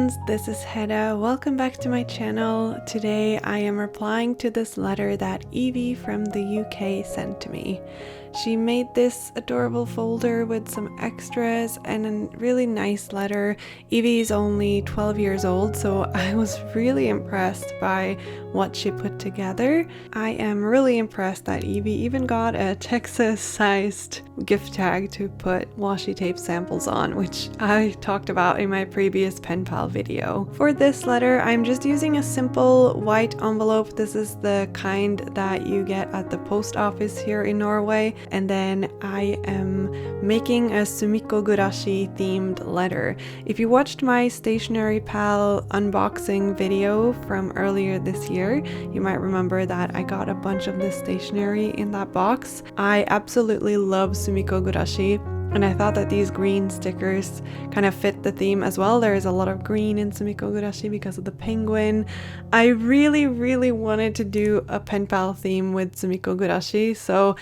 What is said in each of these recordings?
friends, this is Hedda. Welcome back to my channel. Today I am replying to this letter that Evie from the UK sent to me. She made this adorable folder with some extras and a really nice letter. Evie is only 12 years old, so I was really impressed by what she put together. I am really impressed that Evie even got a Texas-sized gift tag to put washi tape samples on, which I talked about in my previous pen pal video. For this letter, I'm just using a simple white envelope. This is the kind that you get at the post office here in Norway. And then I am making a Sumikko Gurashi themed letter. If you watched my Stationery pal unboxing video from earlier this year, you might remember that I got a bunch of this stationery in that box. I absolutely love Sumikko Gurashi, and I thought that these green stickers kind of fit the theme as well. There is a lot of green in Sumikko Gurashi because of the penguin. I really wanted to do a pen pal theme with Sumikko Gurashi, so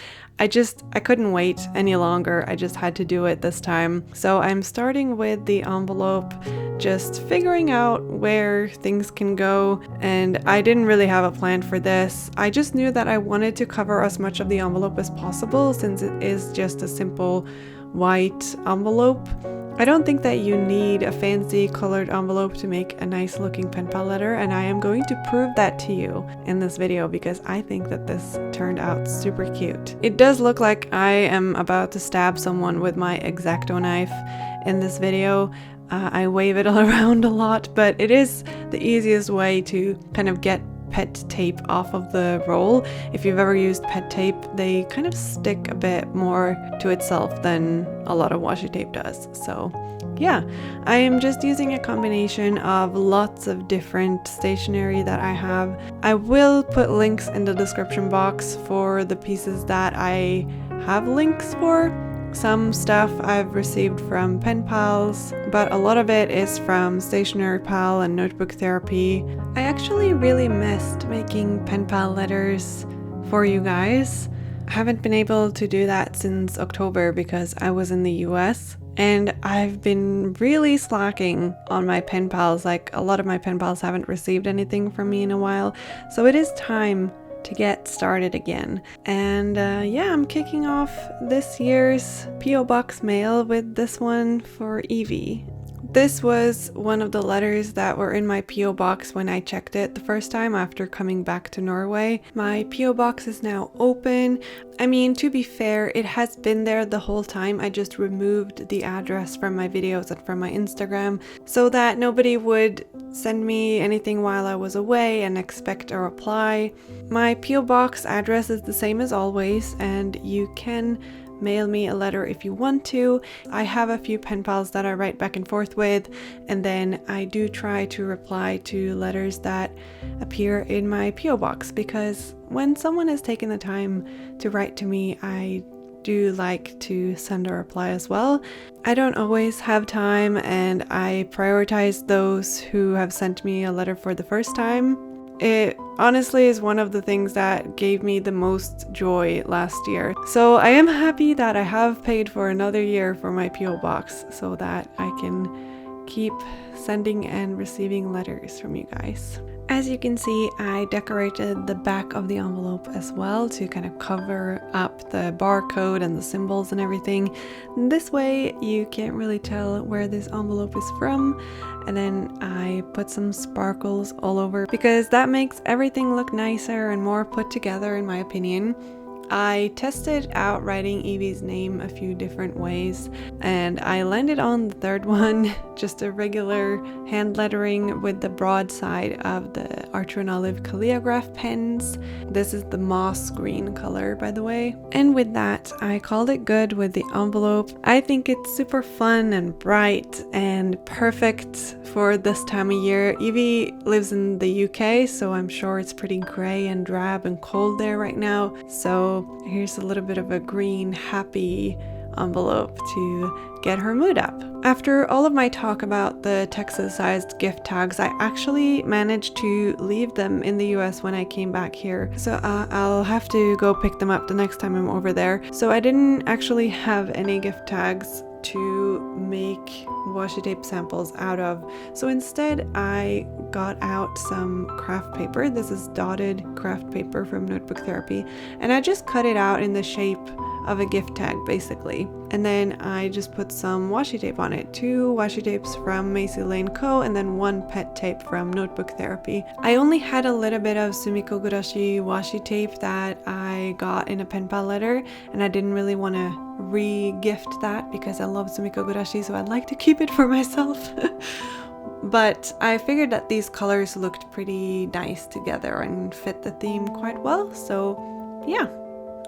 I couldn't wait any longer. I just had to do it this time. So I'm starting with the envelope, just figuring out where things can go, and I didn't really have a plan for this. I just knew that I wanted to cover as much of the envelope as possible since it is just a simple white envelope. I don't think that you need a fancy colored envelope to make a nice looking pen pal letter, and I am going to prove that to you in this video because I think that this turned out super cute. It does look like I am about to stab someone with my X-Acto knife in this video. I wave it all around a lot, but it is the easiest way to kind of get pet tape off of the roll. If you've ever used pet tape, they kind of stick a bit more to itself than a lot of washi tape does. So yeah, I am just using a combination of lots of different stationery that I have. I will put links in the description box for the pieces that I have links for. Some stuff I've received from pen pals, but a lot of it is from Stationery Pal and Notebook Therapy. I actually really missed making pen pal letters for you guys. I haven't been able to do that since October because I was in the US, and I've been really slacking on my pen pals. Like, a lot of my pen pals haven't received anything from me in a while, so it is time to get started again. And yeah, I'm kicking off this year's P.O. Box mail with this one for Evie. This was one of the letters that were in my P.O. box when I checked it the first time after coming back to Norway. My P.O. box is now open. I mean, to be fair, it has been there the whole time. I just removed the address from my videos and from my Instagram so that nobody would send me anything while I was away and expect a reply. My P.O. box address is the same as always, and you can mail me a letter if you want to. I have a few pen pals that I write back and forth with, and then I do try to reply to letters that appear in my P.O. box, because when someone has taken the time to write to me, I do like to send a reply as well. I don't always have time, and I prioritize those who have sent me a letter for the first time. It honestly is one of the things that gave me the most joy last year. So I am happy that I have paid for another year for my P.O. box so that I can keep sending and receiving letters from you guys. As you can see, I decorated the back of the envelope as well to kind of cover up the barcode and the symbols and everything. This way you can't really tell where this envelope is from. And then I put some sparkles all over because that makes everything look nicer and more put together, in my opinion. I tested out writing Evie's name a few different ways, and I landed on the third one, just a regular hand lettering with the broad side of the Archer and Olive calligraph pens. This is the moss green color, by the way. And with that, I called it good with the envelope. I think it's super fun and bright and perfect for this time of year. Evie lives in the UK, so I'm sure it's pretty grey and drab and cold there right now. So here's a little bit of a green, happy envelope to get her mood up. After all of my talk about the Texas-sized gift tags, I actually managed to leave them in the US when I came back here. So I'll have to go pick them up the next time I'm over there. So I didn't actually have any gift tags to make washi tape samples out of. So instead I got out some craft paper. This is dotted craft paper from Notebook Therapy, and I just cut it out in the shape of a gift tag basically. And then I just put some washi tape on it, 2 washi tapes from Macy Lane Co. and then 1 pet tape from Notebook Therapy. I only had a little bit of Sumikko Gurashi washi tape that I got in a penpal letter, and I didn't really want to re-gift that because I love Sumikko Gurashi, so I'd like to keep it for myself. But I figured that these colors looked pretty nice together and fit the theme quite well, so yeah.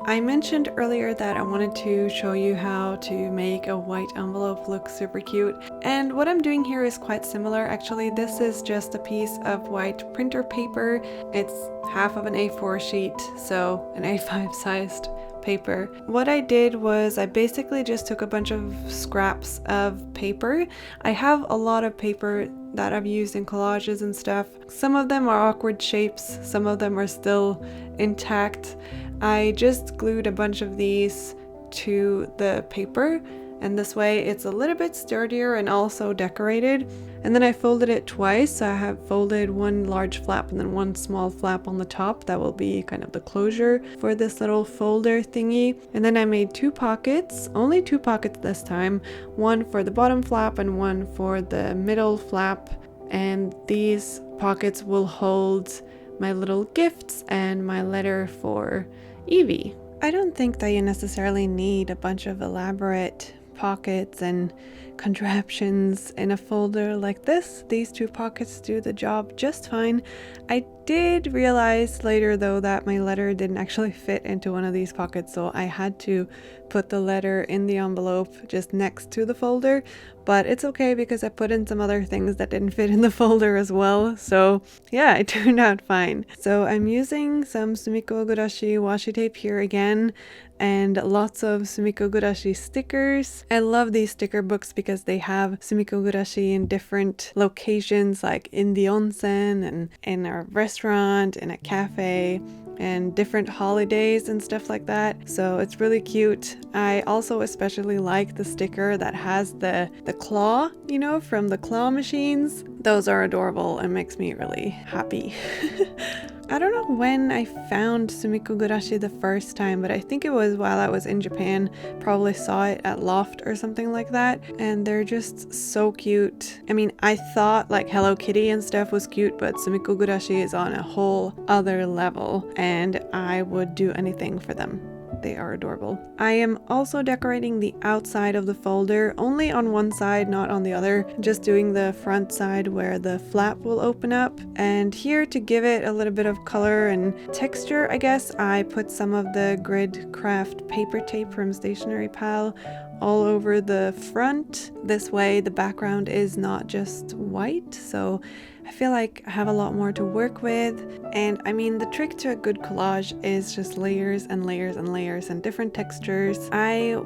I mentioned earlier that I wanted to show you how to make a white envelope look super cute, and what I'm doing here is quite similar actually. This is just a piece of white printer paper. It's half of an A4 sheet, so an A5 sized paper. What I did was I basically just took a bunch of scraps of paper. I have a lot of paper that I've used in collages and stuff. Some of them are awkward shapes, some of them are still intact. I just glued a bunch of these to the paper, and this way it's a little bit sturdier and also decorated. And then I folded it twice, so I have folded 1 large flap and then 1 small flap on the top. That will be kind of the closure for this little folder thingy. And then I made 2 pockets, only 2 pockets this time, 1 for the bottom flap and 1 for the middle flap. And these pockets will hold my little gifts and my letter for Evie. I don't think that you necessarily need a bunch of elaborate pockets and contraptions in a folder like this. These 2 pockets do the job just fine. I did realize later though that my letter didn't actually fit into one of these pockets, so I had to put the letter in the envelope just next to the folder, but it's okay because I put in some other things that didn't fit in the folder as well, so yeah, it turned out fine. So I'm using some Sumikko Gurashi washi tape here again, and lots of Sumikko Gurashi stickers. I love these sticker books because they have Sumikko Gurashi in different locations, like in the onsen and in a restaurant, in a cafe, and different holidays and stuff like that. So it's really cute. I also especially like the sticker that has the claw, you know, from the claw machines. Those are adorable and makes me really happy. I don't know when I found Sumikko Gurashi the first time, but I think it was while I was in Japan. Probably saw it at Loft or something like that, and they're just so cute. I mean, I thought like Hello Kitty and stuff was cute, but Sumikko Gurashi is on a whole other level, and I would do anything for them. They are adorable. I am also decorating the outside of the folder, only on one side, not on the other, just doing the front side where the flap will open up. And here, to give it a little bit of color and texture, I guess, I put some of the grid craft paper tape from Stationery Pal all over the front. This way the background is not just white, so I feel like I have a lot more to work with. And I mean, the trick to a good collage is just layers and layers and layers and different textures. I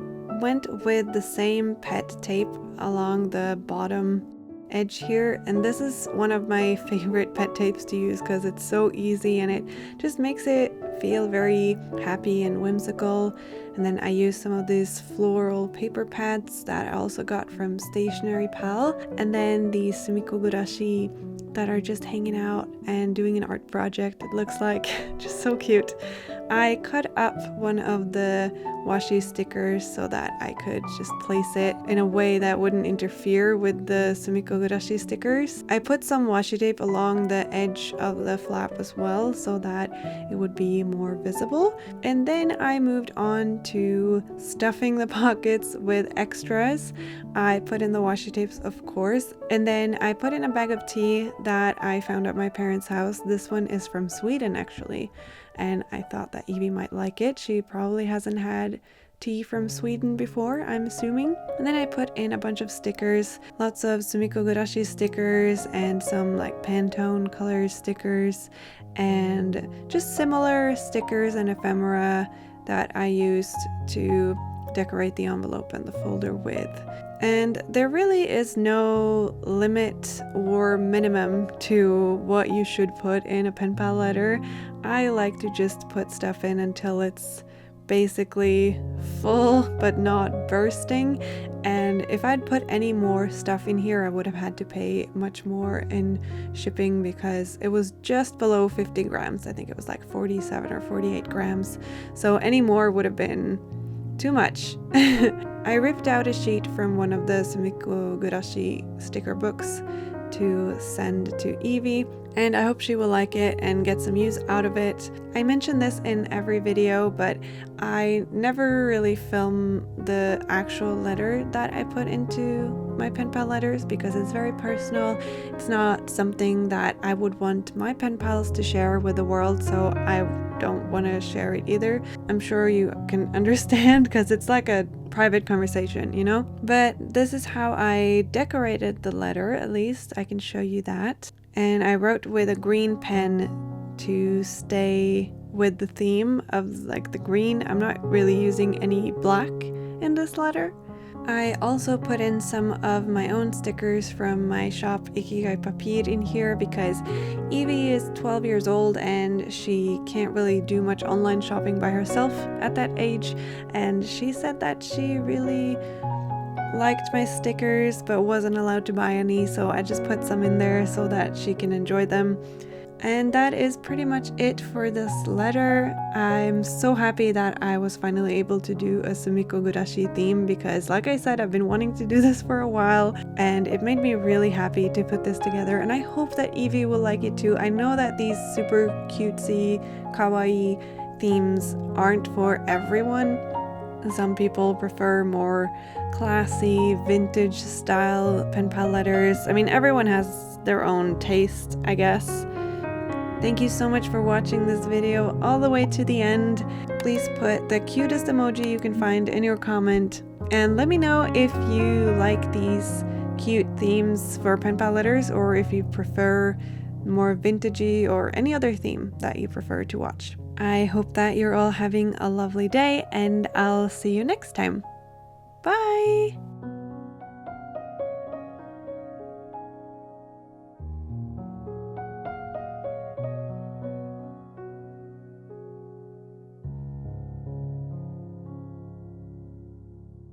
went with the same pet tape along the bottom edge here, and this is one of my favorite pet tapes to use because it's so easy and it just makes it feel very happy and whimsical. And then I used some of these floral paper pads that I also got from Stationery Pal, and then these Sumikko Gurashi that are just hanging out and doing an art project. It looks like just so cute. I cut up one of the washi stickers so that I could just place it in a way that wouldn't interfere with the Sumikko Gurashi stickers. I put some washi tape along the edge of the flap as well so that it would be more visible. And then I moved on to stuffing the pockets with extras. I put in the washi tapes, of course, and then I put in a bag of tea that I found at my parents' house. This one is from Sweden actually, and I thought that Evie might like it. She probably hasn't had tea from Sweden before, I'm assuming. And then I put in a bunch of stickers, lots of Sumikko Gurashi stickers and some like Pantone color stickers, and just similar stickers and ephemera that I used to decorate the envelope and the folder with. And there really is no limit or minimum to what you should put in a pen pal letter. I like to just put stuff in until it's basically full but not bursting, and if I'd put any more stuff in here I would have had to pay much more in shipping because it was just below 50 grams. I think it was like 47 or 48 grams, so any more would have been too much. I ripped out a sheet from one of the Sumikko Gurashi sticker books to send to Evie, and I hope she will like it and get some use out of it. I mention this in every video, but I never really film the actual letter that I put into my pen pal letters because it's very personal. It's not something that I would want my pen pals to share with the world, so I don't want to share it either. I'm sure you can understand because it's like a private conversation, you know? But this is how I decorated the letter, at least I can show you that. And I wrote with a green pen to stay with the theme of like the green. I'm not really using any black in this letter. I also put in some of my own stickers from my shop Ikigai Papir in here because Evie is 12 years old and she can't really do much online shopping by herself at that age, and she said that she really liked my stickers but wasn't allowed to buy any, so I just put some in there so that she can enjoy them. And that is pretty much it for this letter. I'm so happy that I was finally able to do a Sumikko Gurashi theme because, like I said, I've been wanting to do this for a while and it made me really happy to put this together, and I hope that Evie will like it too. I know that these super cutesy, kawaii themes aren't for everyone. Some people prefer more classy, vintage style pen pal letters. I mean, everyone has their own taste, I guess. Thank you so much for watching this video all the way to the end. Please put the cutest emoji you can find in your comment and let me know if you like these cute themes for pen pal letters or if you prefer more vintagey or any other theme that you prefer to watch. I hope that you're all having a lovely day and I'll see you next time. Bye!